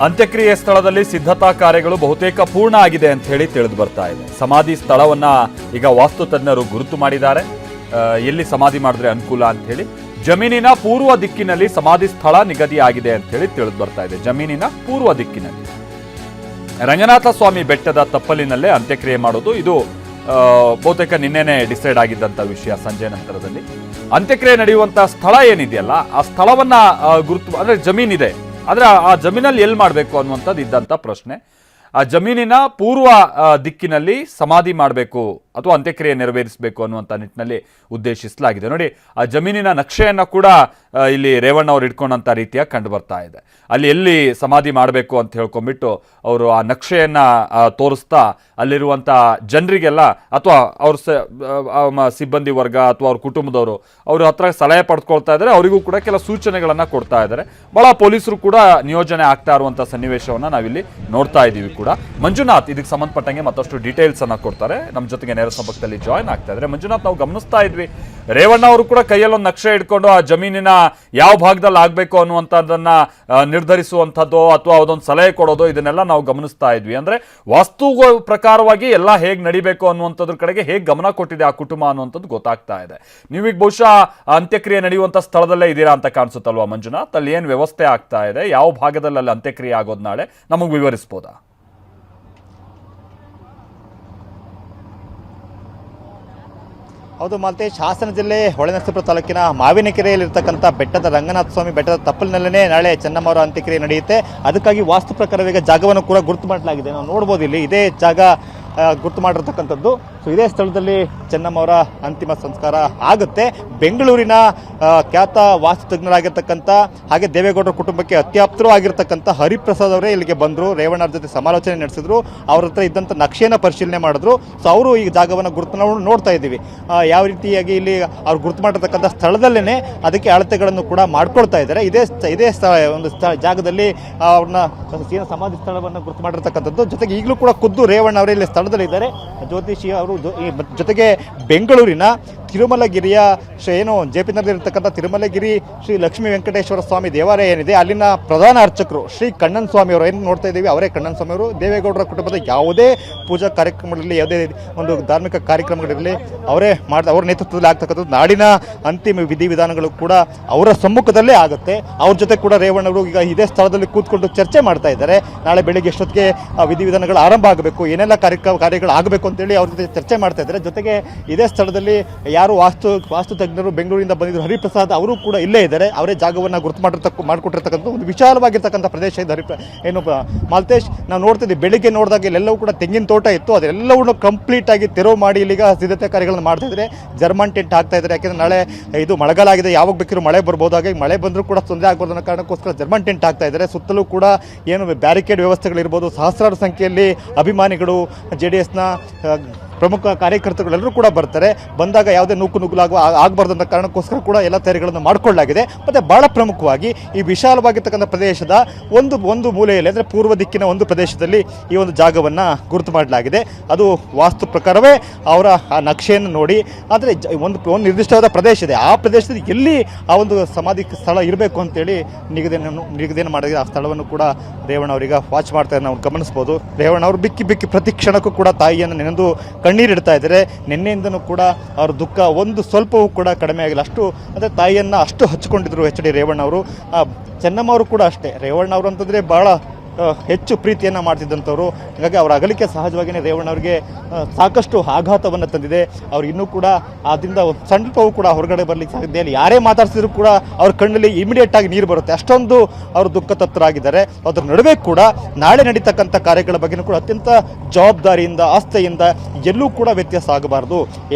ಅಂತ್ಯಕ್ರಿಯೆ ಸ್ಥಳದಲ್ಲಿ ಸಿದ್ಧತಾ ಕಾರ್ಯಗಳು ಬಹುತೇಕ ಪೂರ್ಣ ಆಗಿದೆ ಅಂತ ಹೇಳಿ ತಿಳಿದು ಬರ್ತಾ ಇದೆ. ಸಮಾಧಿ ಸ್ಥಳವನ್ನ ಈಗ ವಾಸ್ತು ತಜ್ಞರು ಗುರುತು ಮಾಡಿದ್ದಾರೆ. ಎಲ್ಲಿ ಸಮಾಧಿ ಮಾಡಿದ್ರೆ ಅನುಕೂಲ ಅಂತ ಹೇಳಿ ಜಮೀನಿನ ಪೂರ್ವ ದಿಕ್ಕಿನಲ್ಲಿ ಸಮಾಧಿ ಸ್ಥಳ ನಿಗದಿಯಾಗಿದೆ ಅಂತ ಹೇಳಿ ತಿಳಿದು ಬರ್ತಾ ಇದೆ. ಜಮೀನಿನ ಪೂರ್ವ ದಿಕ್ಕಿನಲ್ಲಿ ರಂಗನಾಥ ಸ್ವಾಮಿ ಬೆಟ್ಟದ ತಪ್ಪಲಿನಲ್ಲೇ ಅಂತ್ಯಕ್ರಿಯೆ ಮಾಡೋದು. ಇದು ಬಹುತೇಕ ನಿನ್ನೆನೆ ಡಿಸೈಡ್ ಆಗಿದ್ದಂಥ ವಿಷಯ. ಸಂಜೆ ನಂತರದಲ್ಲಿ ಅಂತ್ಯಕ್ರಿಯೆ ನಡೆಯುವಂತಹ ಸ್ಥಳ ಏನಿದೆಯಲ್ಲ ಆ ಸ್ಥಳವನ್ನ ಗುರುತು ಅಂದ್ರೆ ಜಮೀನಿದೆ, ಆದ್ರೆ ಆ ಜಮೀನಲ್ಲಿ ಎಲ್ಲಿ ಮಾಡಬೇಕು ಅನ್ನುವಂಥದ್ದು ಇದ್ದಂಥ ಪ್ರಶ್ನೆ. ಆ ಜಮೀನಿನ ಪೂರ್ವ ದಿಕ್ಕಿನಲ್ಲಿ ಸಮಾಧಿ ಮಾಡಬೇಕು ಅಥವಾ ಅಂತ್ಯಕ್ರಿಯೆ ನೆರವೇರಿಸಬೇಕು ಅನ್ನುವಂಥ ನಿಟ್ಟಿನಲ್ಲಿ ಉದ್ದೇಶಿಸಲಾಗಿದೆ. ನೋಡಿ, ಆ ಜಮೀನಿನ ನಕ್ಷೆಯನ್ನು ಕೂಡ ಇಲ್ಲಿ ರೇವಣ್ಣ ಅವರು ಇಟ್ಕೊಂಡಂಥ ರೀತಿಯಾಗಿ ಕಂಡು ಬರ್ತಾ ಇದೆ. ಅಲ್ಲಿ ಎಲ್ಲಿ ಸಮಾಧಿ ಮಾಡಬೇಕು ಅಂತ ಹೇಳ್ಕೊಂಡ್ಬಿಟ್ಟು ಅವರು ಆ ನಕ್ಷೆಯನ್ನು ತೋರಿಸ್ತಾ ಅಲ್ಲಿರುವಂಥ ಜನರಿಗೆಲ್ಲ ಅಥವಾ ಅವ್ರ ಸಿಬ್ಬಂದಿ ವರ್ಗ ಅಥವಾ ಅವ್ರ ಕುಟುಂಬದವರು ಅವ್ರ ಹತ್ರ ಸಲಹೆ ಪಡೆದುಕೊಳ್ತಾ ಇದ್ದಾರೆ. ಅವರಿಗೂ ಕೂಡ ಕೆಲ ಸೂಚನೆಗಳನ್ನು ಕೊಡ್ತಾ ಇದ್ದಾರೆ. ಭಾಳ ಪೊಲೀಸರು ಕೂಡ ನಿಯೋಜನೆ ಆಗ್ತಾ ಇರುವಂಥ ಸನ್ನಿವೇಶವನ್ನು ನಾವಿಲ್ಲಿ ನೋಡ್ತಾ ಇದ್ದೀವಿ ಕೂಡ. ಮಂಜುನಾಥ್ ಇದಕ್ಕೆ ಸಂಬಂಧಪಟ್ಟಂಗೆ ಮತ್ತಷ್ಟು ಡೀಟೇಲ್ಸ್ ಅನ್ನ ಕೊಡ್ತಾರೆ. ನಮ್ಮ ಜೊತೆಗೆ ನೇರ ಸಂಪರ್ಕದಲ್ಲಿ ಜಾಯ್ನ್ ಆಗ್ತಾ ಇದ್ದಾರೆ. ಮಂಜುನಾಥ್, ನಾವು ಗಮನಿಸ್ತಾ ಇದ್ವಿ ರೇವಣ್ಣ ಅವರು ಕೂಡ ಕೈಯಲ್ಲಿ ಒಂದು ನಕ್ಷೆ ಇಟ್ಕೊಂಡು ಆ ಜಮೀನಿನ ಯಾವ ಭಾಗದಲ್ಲಿ ಆಗಬೇಕು ಅನ್ನುವಂಥದ್ದನ್ನ ನಿರ್ಧರಿಸುವಂಥದ್ದು ಅಥವಾ ಅದೊಂದು ಸಲಹೆ ಕೊಡೋದು ಇದನ್ನೆಲ್ಲ ನಾವು ಗಮನಿಸ್ತಾ ಇದ್ವಿ. ಅಂದ್ರೆ ವಾಸ್ತು ಪ್ರಕಾರವಾಗಿ ಎಲ್ಲ ಹೇಗೆ ನಡಿಬೇಕು ಅನ್ನುವಂಥದ್ರ ಕಡೆಗೆ ಹೇಗೆ ಗಮನ ಕೊಟ್ಟಿದೆ ಆ ಕುಟುಂಬ ಅನ್ನುವಂಥದ್ದು ಗೊತ್ತಾಗ್ತಾ ಇದೆ. ನೀವೀಗ ಬಹುಶಃ ಅಂತ್ಯಕ್ರಿಯೆ ನಡೆಯುವಂಥ ಸ್ಥಳದಲ್ಲೇ ಇದ್ದೀರಾ ಅಂತ ಕಾಣಿಸುತ್ತಲ್ವಾ ಮಂಜುನಾಥ್? ಅಲ್ಲಿ ಏನು ವ್ಯವಸ್ಥೆ ಆಗ್ತಾ ಇದೆ, ಯಾವ ಭಾಗದಲ್ಲಿ ಅಲ್ಲಿ ಅಂತ್ಯಕ್ರಿಯೆ ಆಗೋದು ನಾಳೆ ನಮಗೆ ವಿವರಿಸ್ಬೋದಾ? ಹೌದು ಮಾಲ್ತೇಶ್, ಹಾಸನ ಜಿಲ್ಲೆ ಹೊಳೆನರಸೀಪುರ ತಾಲೂಕಿನ ಮಾವಿನಕೆರೆಯಲ್ಲಿರ್ತಕ್ಕಂಥ ಬೆಟ್ಟದ ರಂಗನಾಥ ಸ್ವಾಮಿ ಬೆಟ್ಟದ ತಪ್ಪಲಿನಲ್ಲೇ ನಾಳೆ ಚೆನ್ನಮ್ಮವರ ಅಂತ್ಯಕ್ರಿಯೆ ನಡೆಯುತ್ತೆ. ಅದಕ್ಕಾಗಿ ವಾಸ್ತು ಪ್ರಕಾರವೇ ಜಾಗವನ್ನು ಕೂಡ ಗುರುತು ಮಾಡಲಾಗಿದೆ. ನಾವು ನೋಡ್ಬೋದು ಇಲ್ಲಿ ಇದೇ ಜಾಗ ಗುರುತು ಮಾಡಿರ್ತಕ್ಕಂಥದ್ದು. ಸೊ ಇದೇ ಸ್ಥಳದಲ್ಲಿ ಚೆನ್ನಮ್ಮವರ ಅಂತಿಮ ಸಂಸ್ಕಾರ ಆಗುತ್ತೆ. ಬೆಂಗಳೂರಿನ ಖ್ಯಾತ ವಾಸ್ತು ತಜ್ಞರಾಗಿರ್ತಕ್ಕಂಥ ಹಾಗೆ ದೇವೇಗೌಡರ ಕುಟುಂಬಕ್ಕೆ ಅತ್ಯಾಪ್ತರೂ ಆಗಿರ್ತಕ್ಕಂಥ ಹರಿಪ್ರಸಾದ್ ಅವರೇ ಇಲ್ಲಿಗೆ ಬಂದರು. ರೇವಣ್ಣರ ಜೊತೆ ಸಮಾಲೋಚನೆ ನಡೆಸಿದ್ರು. ಅವ್ರ ಹತ್ರ ಇದ್ದಂಥ ನಕ್ಷೆಯನ್ನು ಪರಿಶೀಲನೆ ಮಾಡಿದ್ರು. ಸೊ ಅವರು ಈ ಜಾಗವನ್ನು ಗುರುತು ನೋಡ್ತಾ ಇದ್ದೀವಿ. ಯಾವ ರೀತಿಯಾಗಿ ಇಲ್ಲಿ ಅವ್ರು ಗುರುತು ಮಾಡಿರ್ತಕ್ಕಂಥ ಸ್ಥಳದಲ್ಲೇ ಅದಕ್ಕೆ ಅಳತೆಗಳನ್ನು ಕೂಡ ಮಾಡ್ಕೊಳ್ತಾ ಇದ್ದಾರೆ. ಇದೇ ಒಂದು ಜಾಗದಲ್ಲಿ ಅವ್ರನ್ನ ಸಮಾಧಿ ಸ್ಥಳವನ್ನು ಗುರುತು ಮಾಡಿರ್ತಕ್ಕಂಥದ್ದು. ಜೊತೆಗೆ ಈಗಲೂ ಕೂಡ ಖುದ್ದು ರೇವಣ್ಣ ಅವರೇ ಇಲ್ಲಿ ಸ್ಥಳದಲ್ಲಿದ್ದಾರೆ. ಜ್ಯೋತಿಷಿ ಅವರು ಜೊತೆಗೆ ಬೆಂಗಳೂರಿನ ತಿರುಮಲಗಿರಿಯ ಏನು ಜೆ ಪಿ ನಗರದಲ್ಲಿರ್ತಕ್ಕಂಥ ತಿರುಮಲಗಿರಿ ಶ್ರೀ ಲಕ್ಷ್ಮೀ ವೆಂಕಟೇಶ್ವರ ಸ್ವಾಮಿ ದೇವಾಲಯ ಏನಿದೆ ಅಲ್ಲಿನ ಪ್ರಧಾನ ಅರ್ಚಕರು ಶ್ರೀ ಕಣ್ಣನ್ ಸ್ವಾಮಿ ಅವರು ಏನು ನೋಡ್ತಾ ಇದ್ದೀವಿ ಅವರೇ ಕಣ್ಣನ್ ಸ್ವಾಮಿ ಅವರು. ದೇವೇಗೌಡರ ಕುಟುಂಬದ ಯಾವುದೇ ಪೂಜಾ ಕಾರ್ಯಕ್ರಮಗಳಲ್ಲಿ ಯಾವುದೇ ಒಂದು ಧಾರ್ಮಿಕ ಕಾರ್ಯಕ್ರಮಗಳಿರಲಿ ಅವ್ರ ನೇತೃತ್ವದಲ್ಲಿ ಆಗ್ತಕ್ಕಂಥದ್ದು. ನಾಡಿನ ಅಂತಿಮ ವಿಧಿವಿಧಾನಗಳು ಕೂಡ ಅವರ ಸಮ್ಮುಖದಲ್ಲೇ ಆಗುತ್ತೆ. ಅವ್ರ ಜೊತೆ ಕೂಡ ರೇವಣ್ಣವರು ಈಗ ಇದೇ ಸ್ಥಳದಲ್ಲಿ ಕೂತ್ಕೊಂಡು ಚರ್ಚೆ ಮಾಡ್ತಾ ಇದ್ದಾರೆ. ನಾಳೆ ಬೆಳಿಗ್ಗೆ ಎಷ್ಟೊತ್ತಿಗೆ ವಿಧಿವಿಧಾನಗಳು ಆರಂಭ ಆಗಬೇಕು, ಏನೆಲ್ಲ ಕಾರ್ಯಗಳು ಆಗಬೇಕು ಅಂತೇಳಿ ಅವ್ರ ಜೊತೆ ಚರ್ಚೆ ಮಾಡ್ತಾ ಇದ್ದಾರೆ. ಜೊತೆಗೆ ಇದೇ ಸ್ಥಳದಲ್ಲಿ ಯಾರು ವಾಸ್ತು ತಜ್ಞರು ಬೆಂಗಳೂರಿಂದ ಬಂದಿದ್ರು ಹರಿಪ್ರಸಾದ್ ಅವರು ಕೂಡ ಇಲ್ಲೇ ಇದ್ದಾರೆ. ಅವರೇ ಜಾಗವನ್ನು ಗುರುತು ಮಾಡಿಕೊಟ್ಟಿರ್ತಕ್ಕಂಥ ಒಂದು ವಿಶಾಲವಾಗಿರ್ತಕ್ಕಂಥ ಪ್ರದೇಶ ಇದೆ. ಏನು ಮಾಲ್ತೇಶ್, ನಾವು ನೋಡ್ತಿದ್ವಿ ಬೆಳಿಗ್ಗೆ ನೋಡಿದಾಗ ಇಲ್ಲೆಲ್ಲವೂ ಕೂಡ ತೆಂಗಿನ ತೋಟ ಇತ್ತು. ಅದೆಲ್ಲವೂ ಕಂಪ್ಲೀಟ್ ಆಗಿ ತೆರವು ಮಾಡಿ ಇಲ್ಲಿಗ ಸಿದ್ಧತೆ ಕಾರ್ಯಗಳನ್ನು ಮಾಡ್ತಾ ಇದ್ದಾರೆ. ಜರ್ಮನ್ ಟೆಂಟ್ ಹಾಕ್ತಾ ಇದ್ದಾರೆ. ಯಾಕೆಂದ್ರೆ ನಾಳೆ ಇದು ಮಳೆಗಾಲ ಆಗಿದೆ, ಯಾವಾಗ ಬೇಕಿರೋ ಮಳೆ ಬರ್ಬೋದು. ಹಾಗಾಗಿ ಮಳೆ ಬಂದರೂ ಕೂಡ ತೊಂದರೆ ಆಗ್ಬಾರ್ದು ಅನ್ನೋ ಕಾರಣಕ್ಕೋಸ್ಕರ ಜರ್ಮನ್ ಟೆಂಟ್ ಹಾಕ್ತಾ ಇದ್ದಾರೆ. ಸುತ್ತಲೂ ಕೂಡ ಏನು ಬ್ಯಾರಿಕೇಡ್ ವ್ಯವಸ್ಥೆಗಳಿರ್ಬೋದು. ಸಹಸ್ರಾರು ಸಂಖ್ಯೆಯಲ್ಲಿ ಅಭಿಮಾನಿಗಳು, JDSನ ಪ್ರಮುಖ ಕಾರ್ಯಕರ್ತರುಗಳೆಲ್ಲರೂ ಕೂಡ ಬರ್ತಾರೆ. ಬಂದಾಗ ಯಾವುದೇ ನುಗ್ಗುಲಾಗುವ ಆಗಬಾರ್ದು ಅನ್ನೋ ಕಾರಣಕ್ಕೋಸ್ಕರ ಕೂಡ ಎಲ್ಲ ತಯಾರಿಗಳನ್ನು ಮಾಡಿಕೊಳ್ಳಲಾಗಿದೆ. ಮತ್ತು ಭಾಳ ಪ್ರಮುಖವಾಗಿ ಈ ವಿಶಾಲವಾಗಿರ್ತಕ್ಕಂಥ ಪ್ರದೇಶದ ಒಂದು ಮೂಲೆಯಲ್ಲಿ ಅಂದರೆ ಪೂರ್ವ ದಿಕ್ಕಿನ ಒಂದು ಪ್ರದೇಶದಲ್ಲಿ ಈ ಒಂದು ಜಾಗವನ್ನು ಗುರುತು ಮಾಡಲಾಗಿದೆ. ಅದು ವಾಸ್ತು ಪ್ರಕಾರವೇ ಅವರ ಆ ನಕ್ಷೆಯನ್ನು ನೋಡಿ, ಆದರೆ ಒಂದು ನಿರ್ದಿಷ್ಟವಾದ ಪ್ರದೇಶ ಇದೆ. ಆ ಪ್ರದೇಶದಲ್ಲಿ ಎಲ್ಲಿ ಆ ಒಂದು ಸಮಾಧಿ ಸ್ಥಳ ಇರಬೇಕು ಅಂತೇಳಿ ನಿಗದಿಯನ್ನು ಮಾಡಿದ್ರೆ ಆ ಸ್ಥಳವನ್ನು ಕೂಡ ರೇವಣ್ಣ ಅವರಿಗೆ ವಾಚ್ ಮಾಡ್ತಾರೆ, ನಾವು ಗಮನಿಸ್ಬೋದು. ರೇವಣ್ಣ ಅವರು ಬಿಕ್ಕಿ ಪ್ರತಿ ಕ್ಷಣಕ್ಕೂ ಕೂಡ ತಾಯಿಯನ್ನು ನೆನೆದು ಕಣ್ಣೀರಿಡ್ತಾ ಇದ್ದಾರೆ. ನಿನ್ನೆಯಿಂದನೂ ಕೂಡ ಅವ್ರ ದುಃಖ ಒಂದು ಸ್ವಲ್ಪವೂ ಕೂಡ ಕಡಿಮೆ ಆಗಿಲ್ಲ. ಅಷ್ಟು ಅಂದರೆ ತಾಯಿಯನ್ನು ಅಷ್ಟು ಹಚ್ಕೊಂಡಿದ್ರು HD ರೇವಣ್ಣ ಅವರು. ಚೆನ್ನಮ್ಮ ಅವರು ಕೂಡ ಅಷ್ಟೇ. ರೇವಣ್ಣ ಅವರು ಅಂತಂದರೆ ಭಾಳ ಹೆಚ್ಚು ಪ್ರೀತಿಯನ್ನು ಮಾಡ್ತಿದ್ದಂಥವ್ರು. ಹಾಗಾಗಿ ಅವರ ಅಗಲಿಕೆ ಸಹಜವಾಗಿಯೇ ರೇವಣ್ಣ ಅವರಿಗೆ ಸಾಕಷ್ಟು ಆಘಾತವನ್ನು ತಂದಿದೆ. ಅವ್ರು ಇನ್ನೂ ಕೂಡ ಅದರಿಂದ ಒಂದು ಸ್ವಲ್ಪವೂ ಕೂಡ ಹೊರಗಡೆ ಬರಲಿಕ್ಕೆ ಸಾಧ್ಯ ಇಲ್ಲ. ಯಾರೇ ಮಾತಾಡ್ಸಿದ್ರು ಕೂಡ ಅವ್ರ ಕಣ್ಣಲ್ಲಿ ಇಮಿಡಿಯೇಟ್ ಆಗಿ ನೀರು ಬರುತ್ತೆ, ಅಷ್ಟೊಂದು ಅವರು ದುಃಖ ತತ್ತರಾಗಿದ್ದಾರೆ. ಅದ್ರ ನಡುವೆ ಕೂಡ ನಾಳೆ ನಡೀತಕ್ಕಂಥ ಕಾರ್ಯಗಳ ಬಗ್ಗೆಯೂ ಕೂಡ ಅತ್ಯಂತ ಜವಾಬ್ದಾರಿಯಿಂದ ಆಸ್ಥೆಯಿಂದ ಎಲ್ಲೂ ಕೂಡ ವ್ಯತ್ಯಾಸ ಆಗಬಾರ್ದು.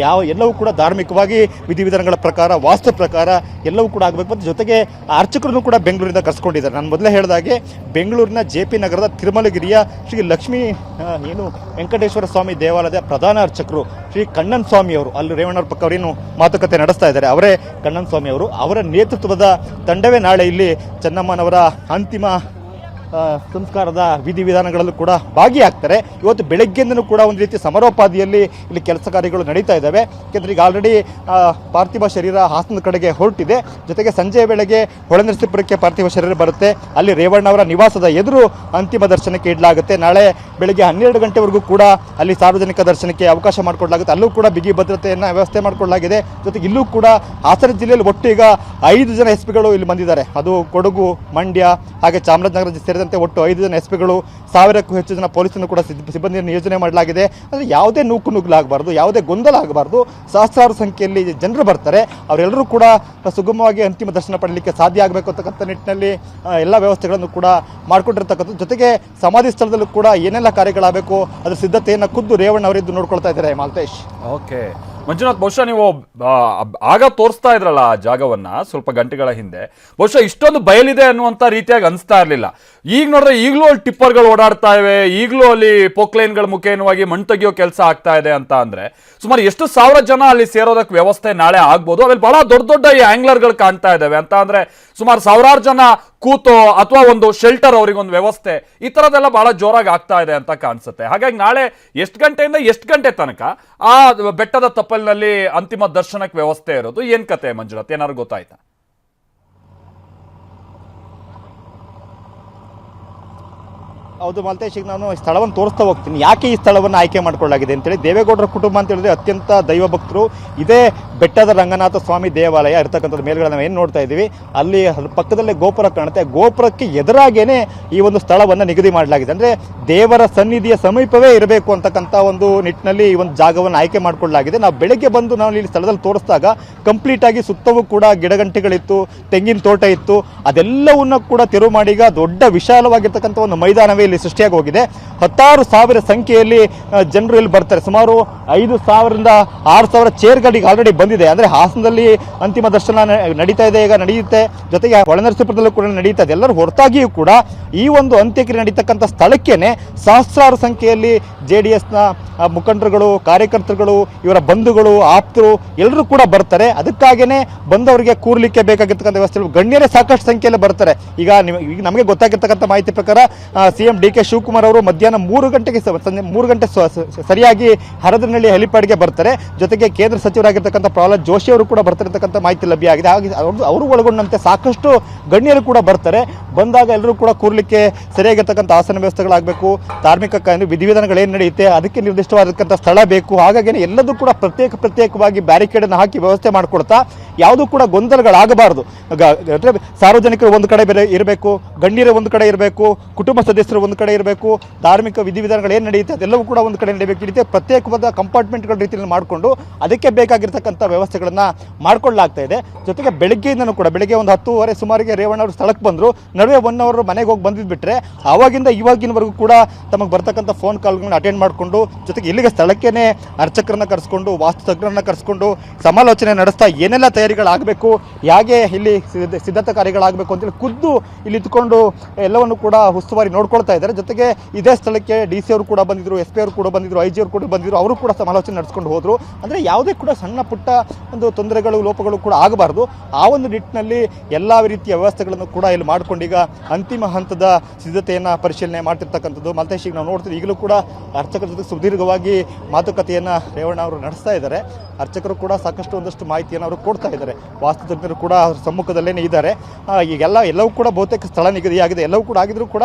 ಎಲ್ಲವೂ ಕೂಡ ಧಾರ್ಮಿಕವಾಗಿ ವಿಧಿವಿಧಾನಗಳ ಪ್ರಕಾರ ವಾಸ್ತು ಪ್ರಕಾರ ಎಲ್ಲವೂ ಕೂಡ ಆಗಬೇಕು. ಮತ್ತು ಜೊತೆಗೆ ಅರ್ಚಕರನ್ನು ಕೂಡ ಬೆಂಗಳೂರಿಂದ ಕರ್ಸ್ಕೊಂಡಿದ್ದಾರೆ. ನಾನು ಮೊದಲೇ ಹೇಳಿದಾಗೆ ಬೆಂಗಳೂರಿನ JP ನಗರದ ತಿರುಮಲಗಿರಿಯ ಶ್ರೀ ಲಕ್ಷ್ಮೀ ವೆಂಕಟೇಶ್ವರ ಸ್ವಾಮಿ ದೇವಾಲಯದ ಪ್ರಧಾನ ಅರ್ಚಕರು ಶ್ರೀ ಕಣ್ಣನ್ ಸ್ವಾಮಿ ಅವರು ಅಲ್ಲಿ ರೇವಣ್ಣವ್ರ ಪಕ್ಕ ಅವರೇನು ಮಾತುಕತೆ ನಡೆಸ್ತಾ ಇದ್ದಾರೆ ಅವರೇ ಕಣ್ಣನ್ ಸ್ವಾಮಿ ಅವರು. ಅವರ ನೇತೃತ್ವದ ತಂಡವೇ ನಾಳೆ ಇಲ್ಲಿ ಚೆನ್ನಮ್ಮನವರ ಅಂತಿಮ ಸಂಸ್ಕಾರದ ವಿಧಿವಿಧಾನಗಳಲ್ಲೂ ಕೂಡ ಭಾಗಿಯಾಗ್ತಾರೆ. ಇವತ್ತು ಬೆಳಗ್ಗೆಯಿಂದನೂ ಕೂಡ ಒಂದು ರೀತಿ ಸಮರೋಪಾದಿಯಲ್ಲಿ ಇಲ್ಲಿ ಕೆಲಸ ಕಾರ್ಯಗಳು ನಡೀತಾ ಇದ್ದಾವೆ. ಯಾಕೆಂದರೆ ಈಗ ಆಲ್ರೆಡಿ ಪಾರ್ಥಿವ ಶರೀರ ಹಾಸನದ ಕಡೆಗೆ ಹೊರಟಿದೆ. ಜೊತೆಗೆ ಸಂಜೆ ವೇಳೆಗೆ ಹೊಳೆನರಸೀಪುರಕ್ಕೆ ಪಾರ್ಥಿವ ಶರೀರ ಬರುತ್ತೆ. ಅಲ್ಲಿ ರೇವಣ್ಣ ಅವರ ನಿವಾಸದ ಎದುರು ಅಂತಿಮ ದರ್ಶನಕ್ಕೆ ಇಡಲಾಗುತ್ತೆ. ನಾಳೆ ಬೆಳಗ್ಗೆ 12 ಗಂಟೆವರೆಗೂ ಕೂಡ ಅಲ್ಲಿ ಸಾರ್ವಜನಿಕ ದರ್ಶನಕ್ಕೆ ಅವಕಾಶ ಮಾಡಿಕೊಡಲಾಗುತ್ತೆ. ಅಲ್ಲೂ ಕೂಡ ಬಿಗಿ ಭದ್ರತೆಯನ್ನು ವ್ಯವಸ್ಥೆ ಮಾಡಿಕೊಳ್ಳಲಾಗಿದೆ. ಜೊತೆಗೆ ಇಲ್ಲೂ ಕೂಡ ಹಾಸನ ಜಿಲ್ಲೆಯಲ್ಲಿ ಒಟ್ಟು ಈಗ 5 ಜನ ಎಸ್ಪಿಗಳು ಇಲ್ಲಿ ಬಂದಿದ್ದಾರೆ. ಅದು ಕೊಡಗು, ಮಂಡ್ಯ ಹಾಗೆ ಚಾಮರಾಜನಗರ ಸೇರಿದಂತೆ ಒಟ್ಟು 5 ಜನ ಎಸ್ಪಿಗಳು, 1000ಕ್ಕೂ ಹೆಚ್ಚು ಜನ ಪೊಲೀಸನ್ನು ಕೂಡ ಸಿಬ್ಬಂದಿಯನ್ನು ನಿಯೋಜನೆ ಮಾಡಲಾಗಿದೆ. ಅಂದರೆ ಯಾವುದೇ ನುಗ್ಗಲಾಗಬಾರ್ದು, ಯಾವುದೇ ಗೊಂದಲ ಆಗಬಾರ್ದು. ಸಹಸ್ರಾರು ಸಂಖ್ಯೆಯಲ್ಲಿ ಜನರು ಬರ್ತಾರೆ. ಅವರೆಲ್ಲರೂ ಕೂಡ ಸುಗಮವಾಗಿ ಅಂತಿಮ ದರ್ಶನ ಪಡಲಿಕ್ಕೆ ಸಾಧ್ಯ ಆಗಬೇಕು ಅಂತಕ್ಕಂಥ ನಿಟ್ಟಿನಲ್ಲಿ ಎಲ್ಲ ವ್ಯವಸ್ಥೆಗಳನ್ನು ಕೂಡ ಮಾಡಿಕೊಂಡಿರ್ತಕ್ಕಂಥದ್ದು. ಜೊತೆಗೆ ಸಮಾಧಿ ಸ್ಥಳದಲ್ಲೂ ಕೂಡ ಏನೆಲ್ಲ ಕಾರ್ಯಗಳಾಗಬೇಕು ಅದರ ಸಿದ್ಧತೆಯನ್ನು ಖುದ್ದು ರೇವಣ್ಣ ಅವರಿದ್ದು ನೋಡ್ಕೊಳ್ತಾ ಇದ್ದಾರೆ. ಮಾಲ್ತೇಶ್. ಓಕೆ ಮಂಜುನಾಥ್, ಬಹುಶಃ ನೀವು ಆಗ ತೋರಿಸ್ತಾ ಇದ್ರಲ್ಲ ಆ ಜಾಗವನ್ನ ಸ್ವಲ್ಪ ಗಂಟೆಗಳ ಹಿಂದೆ, ಬಹುಶಃ ಇಷ್ಟೊಂದು ಬಯಲಿದೆ ಅನ್ನುವಂಥ ರೀತಿಯಾಗಿ ಅನಿಸ್ತಾ ಇರಲಿಲ್ಲ. ಈಗ ನೋಡಿದ್ರೆ ಈಗಲೂ ಅಲ್ಲಿ ಟಿಪ್ಪರ್ಗಳು ಓಡಾಡ್ತಾ ಇವೆ, ಈಗಲೂ ಅಲ್ಲಿ ಪೋಕ್ಲೈನ್ಗಳ ಮುಖೇನವಾಗಿ ಮಣ್ಣು ತೆಗೆಯೋ ಕೆಲಸ ಆಗ್ತಾ ಇದೆ ಅಂತ ಅಂದ್ರೆ ಸುಮಾರು ಎಷ್ಟು ಸಾವಿರ ಜನ ಅಲ್ಲಿ ಸೇರೋದಕ್ಕೆ ವ್ಯವಸ್ಥೆ ನಾಳೆ ಆಗ್ಬೋದು. ಆಮೇಲೆ ಬಹಳ ದೊಡ್ಡ ದೊಡ್ಡ ಈ ಆಂಗ್ಲರ್ಗಳು ಕಾಣ್ತಾ ಇದ್ದಾವೆ ಅಂತ ಅಂದ್ರೆ ಸುಮಾರು ಸಾವಿರಾರು ಜನ ಕೂತೋ ಅಥವಾ ಒಂದು ಶೆಲ್ಟರ್ ಅವರಿಗೊಂದು ವ್ಯವಸ್ಥೆ ಈ ಥರದ್ದೆಲ್ಲ ಬಹಳ ಜೋರಾಗಿ ಆಗ್ತಾ ಇದೆ ಅಂತ ಕಾಣಿಸುತ್ತೆ. ಹಾಗಾಗಿ ನಾಳೆ ಎಷ್ಟು ಗಂಟೆಯಿಂದ ಎಷ್ಟು ಗಂಟೆ ತನಕ ಆ ಬೆಟ್ಟದ ತಪ್ಪಲಿನಲ್ಲಿ ಅಂತಿಮ ದರ್ಶನಕ್ಕೆ ವ್ಯವಸ್ಥೆ ಇರೋದು? ಏನ್ ಕತೆ ಮಂಜುನಾಥ್, ಏನಾದ್ರು ಗೊತ್ತಾಯ್ತಾ? ಹೌದು ಮಾಲ್ತೇಶ್, ಈಗ ನಾನು ಈ ಸ್ಥಳವನ್ನು ತೋರಿಸ್ತಾ ಹೋಗ್ತೀನಿ. ಯಾಕೆ ಈ ಸ್ಥಳವನ್ನು ಆಯ್ಕೆ ಮಾಡಿಕೊಳ್ಳಲಾಗಿದೆ ಅಂತೇಳಿ, ದೇವೇಗೌಡರ ಕುಟುಂಬ ಅಂತ ಹೇಳಿದ್ರೆ ಅತ್ಯಂತ ದೈವ ಭಕ್ತರು. ಇದೇ ಬೆಟ್ಟದ ರಂಗನಾಥ ಸ್ವಾಮಿ ದೇವಾಲಯ ಇರ್ತಕ್ಕಂಥದ್ದು ಮೇಲ್ಗಡೆ ನಾವು ಏನು ನೋಡ್ತಾ ಇದ್ದೀವಿ, ಅಲ್ಲಿ ಅದ್ರ ಪಕ್ಕದಲ್ಲೇ ಗೋಪುರ ಕಾಣುತ್ತೆ. ಗೋಪುರಕ್ಕೆ ಎದುರಾಗೇನೆ ಈ ಒಂದು ಸ್ಥಳವನ್ನು ನಿಗದಿ ಮಾಡಲಾಗಿದೆ. ಅಂದರೆ ದೇವರ ಸನ್ನಿಧಿಯ ಸಮೀಪವೇ ಇರಬೇಕು ಅಂತಕ್ಕಂಥ ಒಂದು ನಿಟ್ಟಿನಲ್ಲಿ ಈ ಒಂದು ಜಾಗವನ್ನು ಆಯ್ಕೆ ಮಾಡಿಕೊಳ್ಳಲಾಗಿದೆ. ನಾವು ಬೆಳಗ್ಗೆ ಬಂದು ನಾವು ಇಲ್ಲಿ ಸ್ಥಳದಲ್ಲಿ ತೋರಿಸಿದಾಗ ಕಂಪ್ಲೀಟ್ ಆಗಿ ಸುತ್ತವೂ ಕೂಡ ಗಿಡಗಂಟಿಗಳಿತ್ತು, ತೆಂಗಿನ ತೋಟ ಇತ್ತು. ಅದೆಲ್ಲವನ್ನ ಕೂಡ ತೆರವು ಮಾಡಿ ಈಗ ದೊಡ್ಡ ವಿಶಾಲವಾಗಿರ್ತಕ್ಕಂಥ ಒಂದು ಮೈದಾನವೇ ಇಲ್ಲಿ ಸೃಷ್ಟಿಯಾಗಿ ಹೋಗಿದೆ. 10,000 ಸಂಖ್ಯೆಯಲ್ಲಿ ಜನರು ಇಲ್ಲಿ ಬರ್ತಾರೆ. ಸುಮಾರು 5,000ರಿಂದ 6,000 ಚೇರ್ಗಳಿಗೆ ಆಲ್ರೆಡಿ ಬಂದಿದೆ. ಅಂದರೆ ಹಾಸನದಲ್ಲಿ ಅಂತಿಮ ದರ್ಶನ ನಡೀತಾ ಇದೆ, ಈಗ ನಡೆಯುತ್ತೆ. ಜೊತೆಗೆ ಹೊಳೆನರಸೀಪುರದಲ್ಲೂ ಕೂಡ ನಡೀತಾ ಇದೆ. ಎಲ್ಲರೂ ಹೊರತಾಗಿಯೂ ಕೂಡ ಈ ಒಂದು ಅಂತ್ಯಕ್ರಿಯೆ ನಡೀತಕ್ಕಂಥ ಸ್ಥಳಕ್ಕೇನೆ ಸಹಸ್ರಾರು ಸಂಖ್ಯೆಯಲ್ಲಿ JDSನ ಮುಖಂಡರುಗಳು, ಕಾರ್ಯಕರ್ತರುಗಳು, ಇವರ ಬಂಧುಗಳು, ಆಪ್ತರು ಎಲ್ಲರೂ ಕೂಡ ಬರ್ತಾರೆ. ಅದಕ್ಕಾಗೇನೆ ಬಂದವರಿಗೆ ಕೂರ್ಲಿಕ್ಕೆ ಬೇಕಾಗಿರ್ತಕ್ಕಂಥ ವ್ಯವಸ್ಥೆಗಳು ಗಣ್ಯರೇ ಸಾಕಷ್ಟು ಸಂಖ್ಯೆಯಲ್ಲಿ ಬರ್ತಾರೆ. ಈಗ ನಮಗೆ ಗೊತ್ತಾಗಿರ್ತಕ್ಕಂಥ ಮಾಹಿತಿ ಪ್ರಕಾರ CM DK ಶಿವಕುಮಾರ್ ಅವರು ಮಧ್ಯಾಹ್ನ 3 ಗಂಟೆಗೆ ಸಂಜೆ 3 ಗಂಟೆ ಸರಿಯಾಗಿ ಹರದನಹಳ್ಳಿ ಹೆಲಿಪ್ಯಾಡ್ಗೆ ಬರ್ತಾರೆ. ಜೊತೆಗೆ ಕೇಂದ್ರ ಸಚಿವರಾಗಿರ್ತಕ್ಕಂಥ ಪ್ರಹ್ಲಾದ್ ಜೋಶಿ ಅವರು ಕೂಡ ಬರ್ತಿರ್ತಕ್ಕಂಥ ಮಾಹಿತಿ ಲಭ್ಯ ಆಗಿದೆ. ಹಾಗೆ ಅವರು ಒಳಗೊಂಡಂತೆ ಸಾಕಷ್ಟು ಗಣ್ಯರು ಕೂಡ ಬರ್ತಾರೆ. ಬಂದಾಗ ಎಲ್ಲರೂ ಕೂಡ ಕೂರ್ಲಿಕ್ಕೆ ಸರಿಯಾಗಿರ್ತಕ್ಕಂಥ ಆಸನ ವ್ಯವಸ್ಥೆಗಳಾಗಬೇಕು, ಧಾರ್ಮಿಕ ವಿಧಿವಿಧಾನಗಳೇನು ನಡೆಯುತ್ತೆ ಅದಕ್ಕೆ ನಿರ್ದಿಷ್ಟವಾದಂಥ ಸ್ಥಳ ಬೇಕು. ಹಾಗಾಗಿ ಎಲ್ಲದೂ ಕೂಡ ಪ್ರತ್ಯೇಕವಾಗಿ ಬ್ಯಾರಿಕೇಡನ್ನು ಹಾಕಿ ವ್ಯವಸ್ಥೆ ಮಾಡಿಕೊಡ್ತಾ ಯಾವುದೂ ಕೂಡ ಗೊಂದಲಗಳಾಗಬಾರದು. ಸಾರ್ವಜನಿಕರು ಒಂದು ಕಡೆ ಇರಬೇಕು, ಗಣ್ಯರು ಒಂದು ಕಡೆ ಇರಬೇಕು, ಕುಟುಂಬ ಸದಸ್ಯರು ಒಂದು ಕಡೆ ಇರಬೇಕು, ಧಾರ್ಮಿಕ ವಿಧಿವಿಧಾನಗಳು ಏನು ನಡೆಯುತ್ತೆ ಅದೆಲ್ಲವೂ ಕೂಡ ಒಂದು ಕಡೆ ನಡೀಬೇಕು. ಈ ರೀತಿ ಪ್ರತ್ಯೇಕವಾದ ಕಂಪಾರ್ಟ್ಮೆಂಟ್ಗಳ ರೀತಿಯಲ್ಲಿ ಮಾಡಿಕೊಂಡು ಅದಕ್ಕೆ ಬೇಕಾಗಿರ್ತಕ್ಕಂಥ ವ್ಯವಸ್ಥೆಗಳನ್ನು ಮಾಡಿಕೊಳ್ಳಲಾಗ್ತಾ ಇದೆ. ಜೊತೆಗೆ ಬೆಳಗ್ಗೆಯಿಂದನೂ ಕೂಡ ಬೆಳಗ್ಗೆ ಒಂದು 10:30 ಸುಮಾರಿಗೆ ರೇವಣ್ಣ ಅವರು ಸ್ಥಳಕ್ಕೆ ಬಂದರು. ನಡುವೆ 1 ಅವರ್ ಮನೆಗೆ ಹೋಗಿ ಬಂದಿದ್ಬಿಟ್ರೆ ಆವಾಗಿಂದ ಇವಾಗಿನವರೆಗೂ ಕೂಡ ತಮಗೆ ಬರ್ತಕ್ಕಂಥ ಫೋನ್ ಕಾಲ್ಗಳನ್ನ ಅಟೆಂಡ್ ಮಾಡಿಕೊಂಡು, ಜೊತೆಗೆ ಇಲ್ಲಿಗೆ ಸ್ಥಳಕ್ಕೇನೆ ಅರ್ಚಕರನ್ನ ಕರೆಸ್ಕೊಂಡು, ವಾಸ್ತುತಜ್ಞರನ್ನ ಕರೆಸ್ಕೊಂಡು ಸಮಾಲೋಚನೆ ನಡೆಸ್ತಾ ಏನೆಲ್ಲ ತಯಾರಿಗಳಾಗಬೇಕು, ಹೇಗೆ ಇಲ್ಲಿ ಸಿದ್ಧತಾ ಕಾರ್ಯಗಳಾಗಬೇಕು ಅಂತೇಳಿ ಖುದ್ದು ಇಲ್ಲಿ ಇದ್ಕೊಂಡು ಎಲ್ಲವನ್ನು ಕೂಡ ಉಸ್ತುವಾರಿ ನೋಡ್ಕೊಳ್ತಾ ಇದ್ದಾರೆ. ಜೊತೆಗೆ ಇದೇ ಸ್ಥಳಕ್ಕೆ DC ಅವರು ಕೂಡ ಬಂದಿದ್ರು, SP ಅವರು ಕೂಡ ಬಂದಿದ್ರು, IG ಅವರು ಕೂಡ ಬಂದಿದ್ರು. ಅವರು ಕೂಡ ಸಮಾಲೋಚನೆ ನಡೆಸ್ಕೊಂಡು ಹೋದರು. ಅಂದರೆ ಯಾವುದೇ ಕೂಡ ಸಣ್ಣ ಪುಟ್ಟ ಒಂದು ತೊಂದರೆಗಳು, ಲೋಪಗಳು ಕೂಡ ಆಗಬಾರ್ದು. ಆ ಒಂದು ನಿಟ್ಟಿನಲ್ಲಿ ಎಲ್ಲ ರೀತಿಯ ವ್ಯವಸ್ಥೆಗಳನ್ನು ಕೂಡ ಇಲ್ಲಿ ಮಾಡ್ಕೊಂಡು ಈಗ ಅಂತಿಮ ಹಂತದ ಸಿದ್ಧತೆಯನ್ನು ಪರಿಶೀಲನೆ ಮಾಡ್ತಿರ್ತಕ್ಕಂಥದ್ದು. ಮಲ್ತೇಶ್, ನಾವು ನೋಡ್ತೀವಿ ಈಗಲೂ ಕೂಡ ಅರ್ಚಕರ ಜೊತೆ ಸುದೀರ್ಘವಾಗಿ ಮಾತುಕತೆಯನ್ನು ರೇವಣ್ಣ ಅವರು ನಡೆಸ್ತಾ ಇದ್ದಾರೆ. ಅರ್ಚಕರು ಕೂಡ ಸಾಕಷ್ಟು ಒಂದಷ್ಟು ಮಾಹಿತಿಯನ್ನು ಅವರು ಕೊಡ್ತಾ ಇದ್ದಾರೆ. ವಾಸ್ತುತಜ್ಞರು ಕೂಡ ಅವ್ರ ಸಮ್ಮುಖದಲ್ಲೇ ಇದ್ದಾರೆ. ಎಲ್ಲವೂ ಕೂಡ ಬಹುತೇಕ ಸ್ಥಳ ನಿಗದಿಯಾಗಿದೆ. ಎಲ್ಲವೂ ಕೂಡ ಆಗಿದ್ರೂ ಕೂಡ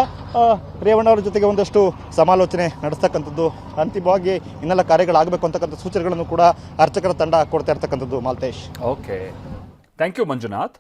ರೇವಣ್ಣ ಅವರ ಜೊತೆಗೆ ಒಂದಷ್ಟು ಸಮಾಲೋಚನೆ ನಡೆಸ್ತಕ್ಕಂಥದ್ದು, ಅಂತಿಮವಾಗಿ ಇನ್ನೆಲ್ಲ ಕಾರ್ಯಗಳಾಗಬೇಕು ಅಂತಕ್ಕಂಥ ಸೂಚನೆಗಳನ್ನು ಕೂಡ ಅರ್ಚಕರ ತಂಡ ಕೊಡ್ತಾ ಇರ್ತಕ್ಕಂಥದ್ದು. Maltesh. Okay, thank you Manjunath.